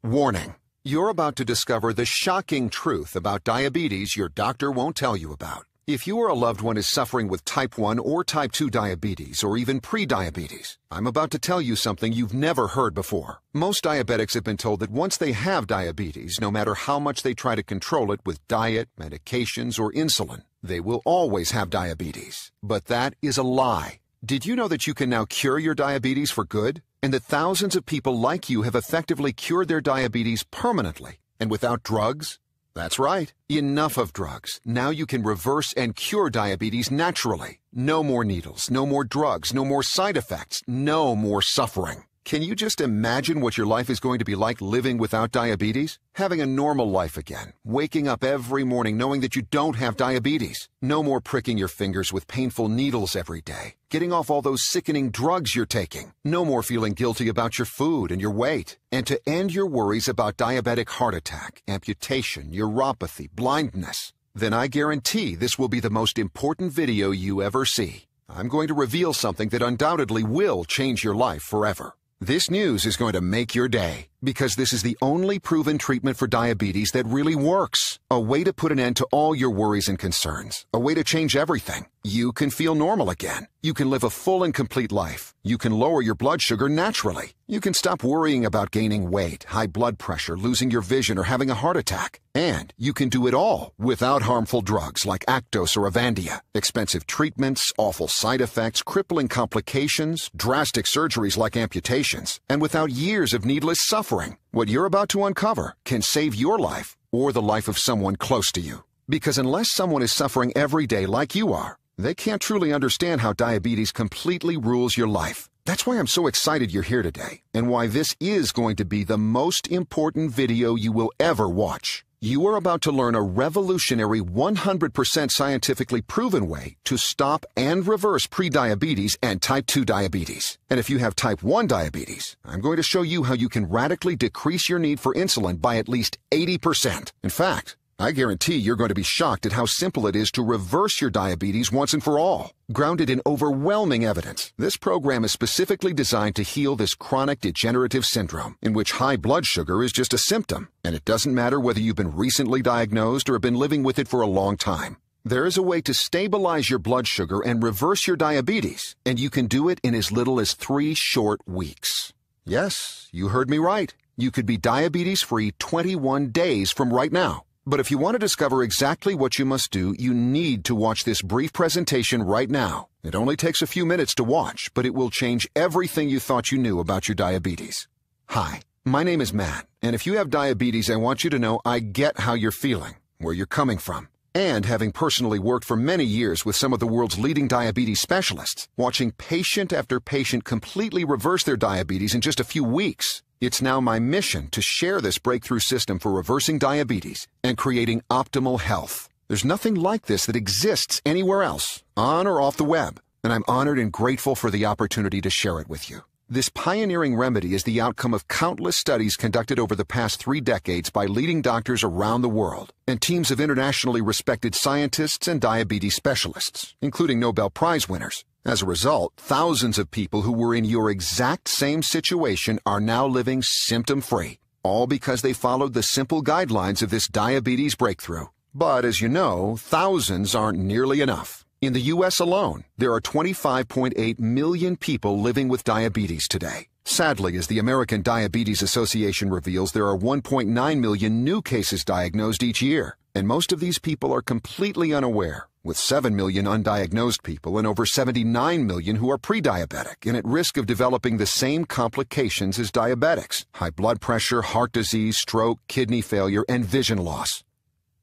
Warning. You're about to discover the shocking truth about diabetes your doctor won't tell you about. If you or a loved one is suffering with type 1 or type 2 diabetes or even pre-diabetes, I'm about to tell you something you've never heard before. Most diabetics have been told that once they have diabetes, no matter how much they try to control it with diet, medications, or insulin, they will always have diabetes. But that is a lie. Did you know that you can now cure your diabetes for good? And that thousands of people like you have effectively cured their diabetes permanently and without drugs? That's right. Enough of drugs. Now you can reverse and cure diabetes naturally. No more needles, no more drugs, no more side effects, no more suffering. Can you just imagine what your life is going to be like living without diabetes? Having a normal life again, waking up every morning knowing that you don't have diabetes. No more pricking your fingers with painful needles every day. Getting off all those sickening drugs you're taking. No more feeling guilty about your food and your weight. And to end your worries about diabetic heart attack, amputation, neuropathy, blindness, then I guarantee this will be the most important video you ever see. I'm going to reveal something that undoubtedly will change your life forever. This news is going to make your day, because this is the only proven treatment for diabetes that really works. A way to put an end to all your worries and concerns. A way to change everything. You can feel normal again. You can live a full and complete life. You can lower your blood sugar naturally. You can stop worrying about gaining weight, high blood pressure, losing your vision, or having a heart attack. And you can do it all without harmful drugs like Actos or Avandia, expensive treatments, awful side effects, crippling complications, drastic surgeries like amputations, and without years of needless suffering. What you're about to uncover can save your life or the life of someone close to you. Because unless someone is suffering every day like you are, they can't truly understand how diabetes completely rules your life. That's why I'm so excited you're here today, and why this is going to be the most important video you will ever watch. You are about to learn a revolutionary 100% scientifically proven way to stop and reverse prediabetes and type 2 diabetes. And if you have type 1 diabetes, I'm going to show you how you can radically decrease your need for insulin by at least 80%. In fact, I guarantee you're going to be shocked at how simple it is to reverse your diabetes once and for all. Grounded in overwhelming evidence, this program is specifically designed to heal this chronic degenerative syndrome, in which high blood sugar is just a symptom, and it doesn't matter whether you've been recently diagnosed or have been living with it for a long time. There is a way to stabilize your blood sugar and reverse your diabetes, and you can do it in as little as 3 short weeks. Yes, you heard me right. You could be diabetes-free 21 days from right now. But if you want to discover exactly what you must do, you need to watch this brief presentation right now. It only takes a few minutes to watch, but it will change everything you thought you knew about your diabetes. Hi, my name is Matt, and if you have diabetes, I want you to know I get how you're feeling, where you're coming from. And having personally worked for many years with some of the world's leading diabetes specialists, watching patient after patient completely reverse their diabetes in just a few weeks, it's now my mission to share this breakthrough system for reversing diabetes and creating optimal health. There's nothing like this that exists anywhere else, on or off the web, and I'm honored and grateful for the opportunity to share it with you. This pioneering remedy is the outcome of countless studies conducted over the past 3 decades by leading doctors around the world and teams of internationally respected scientists and diabetes specialists, including Nobel Prize winners. As a result, thousands of people who were in your exact same situation are now living symptom-free, all because they followed the simple guidelines of this diabetes breakthrough. But as you know, thousands aren't nearly enough. In the U.S. alone, there are 25.8 million people living with diabetes today. Sadly, as the American Diabetes Association reveals, there are 1.9 million new cases diagnosed each year, and most of these people are completely unaware, with 7 million undiagnosed people and over 79 million who are pre-diabetic and at risk of developing the same complications as diabetics: high blood pressure, heart disease, stroke, kidney failure, and vision loss.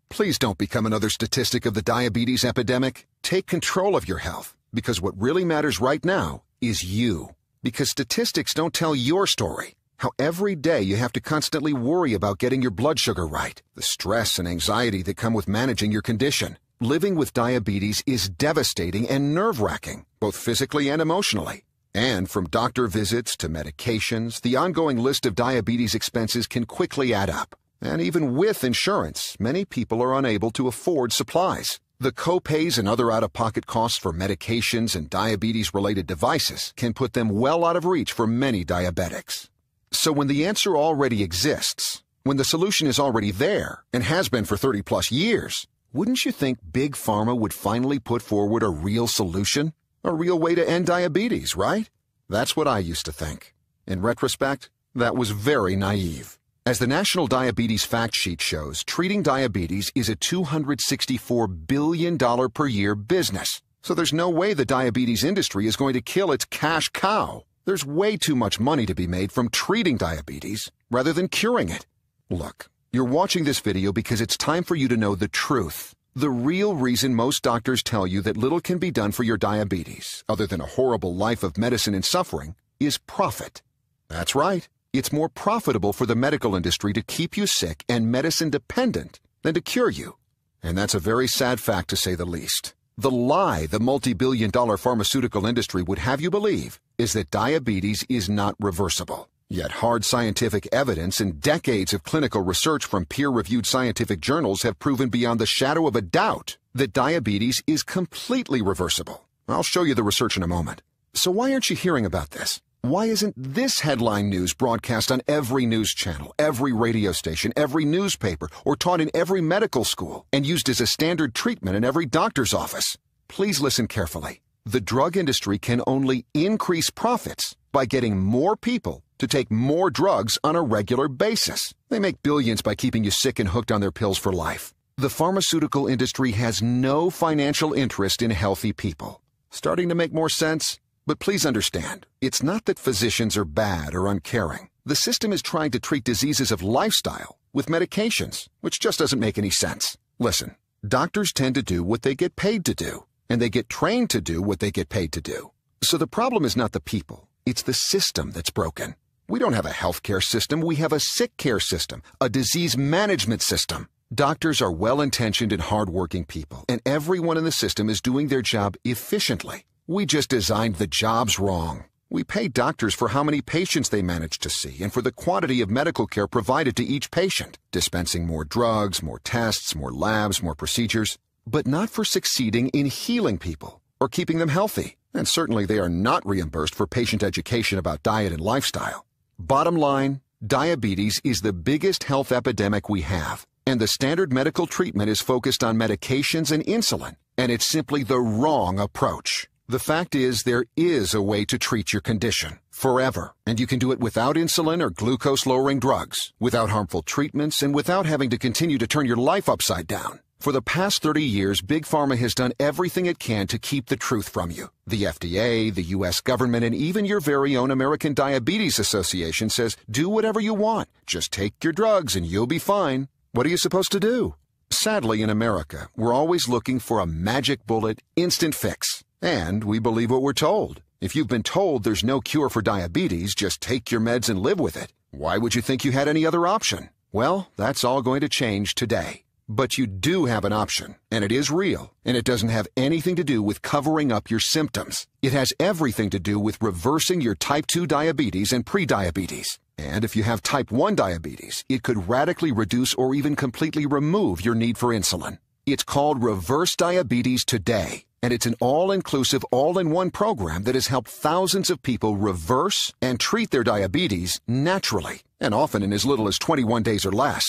Please don't become another statistic of the diabetes epidemic. Take control of your health, because what really matters right now is you. Because statistics don't tell your story. How every day you have to constantly worry about getting your blood sugar right, the stress and anxiety that come with managing your condition. Living with diabetes is devastating and nerve-wracking, both physically and emotionally. And from doctor visits to medications, the ongoing list of diabetes expenses can quickly add up. And even with insurance, many people are unable to afford supplies. The co-pays and other out-of-pocket costs for medications and diabetes-related devices can put them well out of reach for many diabetics. So when the answer already exists, when the solution is already there and has been for 30 plus years, wouldn't you think Big Pharma would finally put forward a real solution? A real way to end diabetes, right? That's what I used to think. In retrospect, that was very naive. As the National Diabetes Fact Sheet shows, treating diabetes is a $264 billion per year business. So there's no way the diabetes industry is going to kill its cash cow. There's way too much money to be made from treating diabetes rather than curing it. Look, you're watching this video because it's time for you to know the truth. The real reason most doctors tell you that little can be done for your diabetes, other than a horrible life of medicine and suffering, is profit. That's right. It's more profitable for the medical industry to keep you sick and medicine dependent than to cure you. And that's a very sad fact to say the least. The lie the multi-billion-dollar pharmaceutical industry would have you believe is that diabetes is not reversible. Yet hard scientific evidence and decades of clinical research from peer-reviewed scientific journals have proven beyond the shadow of a doubt that diabetes is completely reversible. I'll show you the research in a moment. So why aren't you hearing about this? Why isn't this headline news broadcast on every news channel, every radio station, every newspaper, or taught in every medical school and used as a standard treatment in every doctor's office? Please listen carefully. The drug industry can only increase profits by getting more people to take more drugs on a regular basis. They make billions by keeping you sick and hooked on their pills for life. The pharmaceutical industry has no financial interest in healthy people. Starting to make more sense? But please understand, it's not that physicians are bad or uncaring. The system is trying to treat diseases of lifestyle with medications, which just doesn't make any sense. Listen, doctors tend to do what they get paid to do, and they get trained to do what they get paid to do. So the problem is not the people, it's the system that's broken. We don't have a healthcare system, we have a sick care system, a disease management system. Doctors are well-intentioned and hard-working people, and everyone in the system is doing their job efficiently. We just designed the jobs wrong. We pay doctors for how many patients they manage to see and for the quantity of medical care provided to each patient, dispensing more drugs, more tests, more labs, more procedures, but not for succeeding in healing people or keeping them healthy. And certainly they are not reimbursed for patient education about diet and lifestyle. Bottom line, diabetes is the biggest health epidemic we have, and the standard medical treatment is focused on medications and insulin, and it's simply the wrong approach. The fact is, there is a way to treat your condition forever, and you can do it without insulin or glucose-lowering drugs, without harmful treatments, and without having to continue to turn your life upside down. For the past 30 years, Big Pharma has done everything it can to keep the truth from you. The FDA, the U.S. government, and even your very own American Diabetes Association says, do whatever you want. Just take your drugs and you'll be fine. What are you supposed to do? Sadly, in America, we're always looking for a magic bullet, instant fix. And we believe what we're told. If you've been told there's no cure for diabetes, just take your meds and live with it. Why would you think you had any other option? Well, that's all going to change today. But you do have an option, and it is real, and it doesn't have anything to do with covering up your symptoms. It has everything to do with reversing your type 2 diabetes and prediabetes. And if you have type 1 diabetes, it could radically reduce or even completely remove your need for insulin. It's called Reverse Diabetes Today, and it's an all-inclusive, all-in-one program that has helped thousands of people reverse and treat their diabetes naturally, and often in as little as 21 days or less.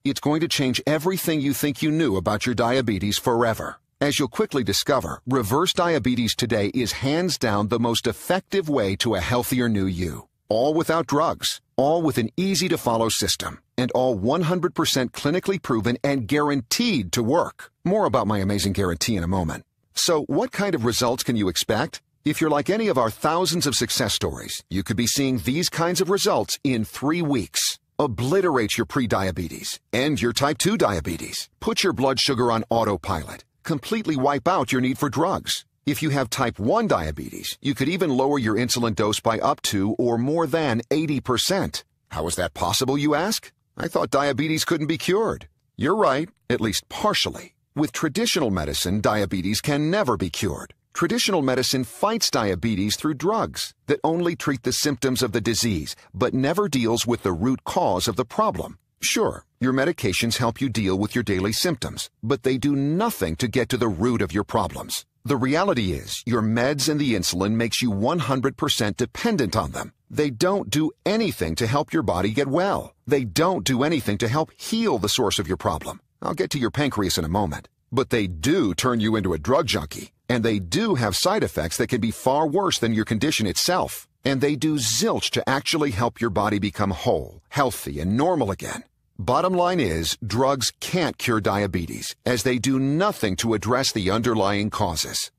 It's going to change everything you think you knew about your diabetes forever. As you'll quickly discover, Reverse Diabetes Today is hands down the most effective way to a healthier new you. All without drugs, all with an easy-to-follow system, and all 100% clinically proven and guaranteed to work. More about my amazing guarantee in a moment. So what kind of results can you expect? If you're like any of our thousands of success stories, you could be seeing these kinds of results in 3 weeks. Obliterate your prediabetes, end your type 2 diabetes, put your blood sugar on autopilot, completely wipe out your need for drugs. If you have type 1 diabetes, you could even lower your insulin dose by up to or more than 80%. How is that possible, you ask? I thought diabetes couldn't be cured. You're right, at least partially. With traditional medicine, diabetes can never be cured. Traditional medicine fights diabetes through drugs that only treat the symptoms of the disease, but never deals with the root cause of the problem. Sure, your medications help you deal with your daily symptoms, but they do nothing to get to the root of your problems. The reality is, your meds and the insulin makes you 100% dependent on them. They don't do anything to help your body get well. They don't do anything to help heal the source of your problem. I'll get to your pancreas in a moment. But they do turn you into a drug junkie, and they do have side effects that can be far worse than your condition itself. And they do zilch to actually help your body become whole, healthy, and normal again. Bottom line is, drugs can't cure diabetes, as they do nothing to address the underlying causes.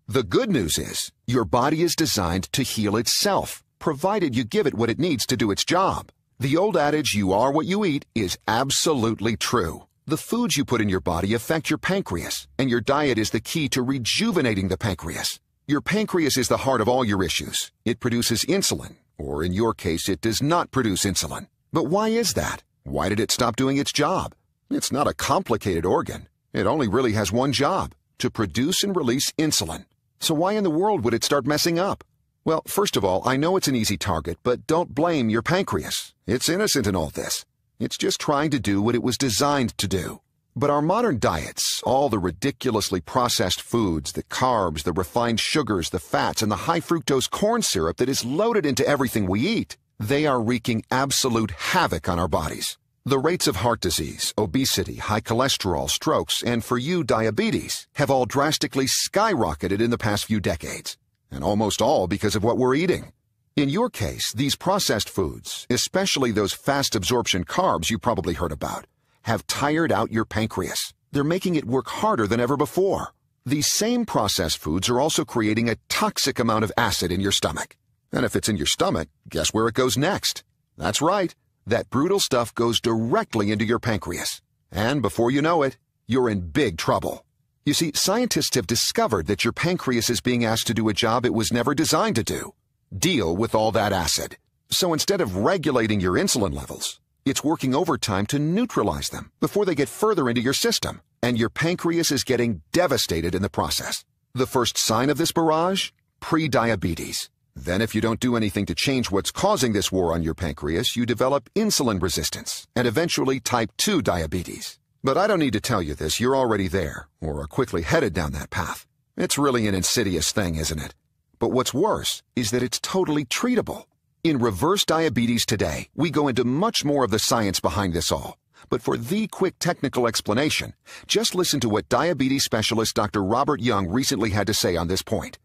The good news is, your body is designed to heal itself, provided you give it what it needs to do its job. The old adage, you are what you eat, is absolutely true. The foods you put in your body affect your pancreas, and your diet is the key to rejuvenating the pancreas. Your pancreas is the heart of all your issues. It produces insulin, or in your case, it does not produce insulin. But why is that? Why did it stop doing its job? It's not a complicated organ. It only really has one job, to produce and release insulin. So why in the world would it start messing up? Well, first of all, I know it's an easy target, but don't blame your pancreas. It's innocent in all this. It's just trying to do what it was designed to do. But our modern diets, all the ridiculously processed foods, the carbs, the refined sugars, the fats, and the high fructose corn syrup that is loaded into everything we eat, they are wreaking absolute havoc on our bodies. The rates of heart disease, obesity, high cholesterol, strokes, and for you, diabetes, have all drastically skyrocketed in the past few decades. And almost all because of what we're eating. In your case, these processed foods, especially those fast absorption carbs you probably heard about, have tired out your pancreas. They're making it work harder than ever before. These same processed foods are also creating a toxic amount of acid in your stomach. And if it's in your stomach, guess where it goes next? That's right. That brutal stuff goes directly into your pancreas. And before you know it, you're in big trouble. You see, scientists have discovered that your pancreas is being asked to do a job it was never designed to do. Deal with all that acid. So instead of regulating your insulin levels, it's working overtime to neutralize them before they get further into your system. And your pancreas is getting devastated in the process. The first sign of this barrage? Pre-diabetes. Then if you don't do anything to change what's causing this war on your pancreas, you develop insulin resistance and eventually type 2 diabetes. But I don't need to tell you this, you're already there, or are quickly headed down that path. It's really an insidious thing, isn't it? But what's worse is that it's totally treatable. In Reverse Diabetes Today, we go into much more of the science behind this all. But for the quick technical explanation, just listen to what diabetes specialist Dr. Robert Young recently had to say on this point.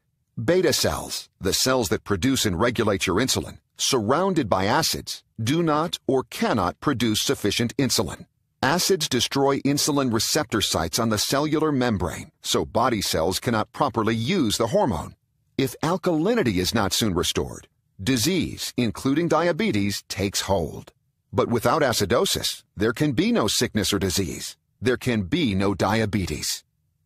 Beta cells, the cells that produce and regulate your insulin, surrounded by acids, do not or cannot produce sufficient insulin. Acids destroy insulin receptor sites on the cellular membrane, so body cells cannot properly use the hormone. If alkalinity is not soon restored, disease, including diabetes, takes hold. But without acidosis, there can be no sickness or disease. There can be no diabetes.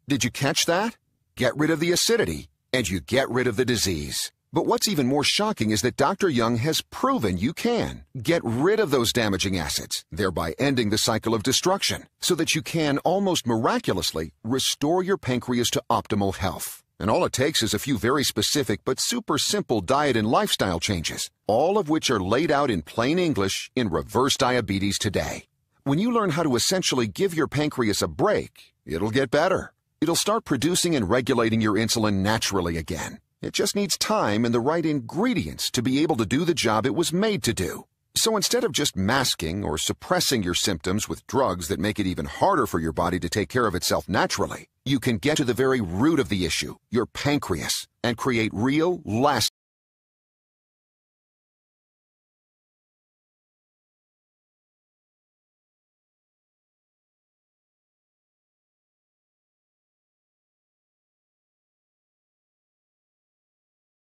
Did you catch that? Get rid of the acidity, and you get rid of the disease. But what's even more shocking is that Dr. Young has proven you can get rid of those damaging acids, thereby ending the cycle of destruction, so that you can, almost miraculously, restore your pancreas to optimal health. And all it takes is a few very specific but super simple diet and lifestyle changes, all of which are laid out in plain English in Reverse Diabetes Today. When you learn how to essentially give your pancreas a break, it'll get better. It'll start producing and regulating your insulin naturally again. It just needs time and the right ingredients to be able to do the job it was made to do. So instead of just masking or suppressing your symptoms with drugs that make it even harder for your body to take care of itself naturally, you can get to the very root of the issue, your pancreas, and create real, lasting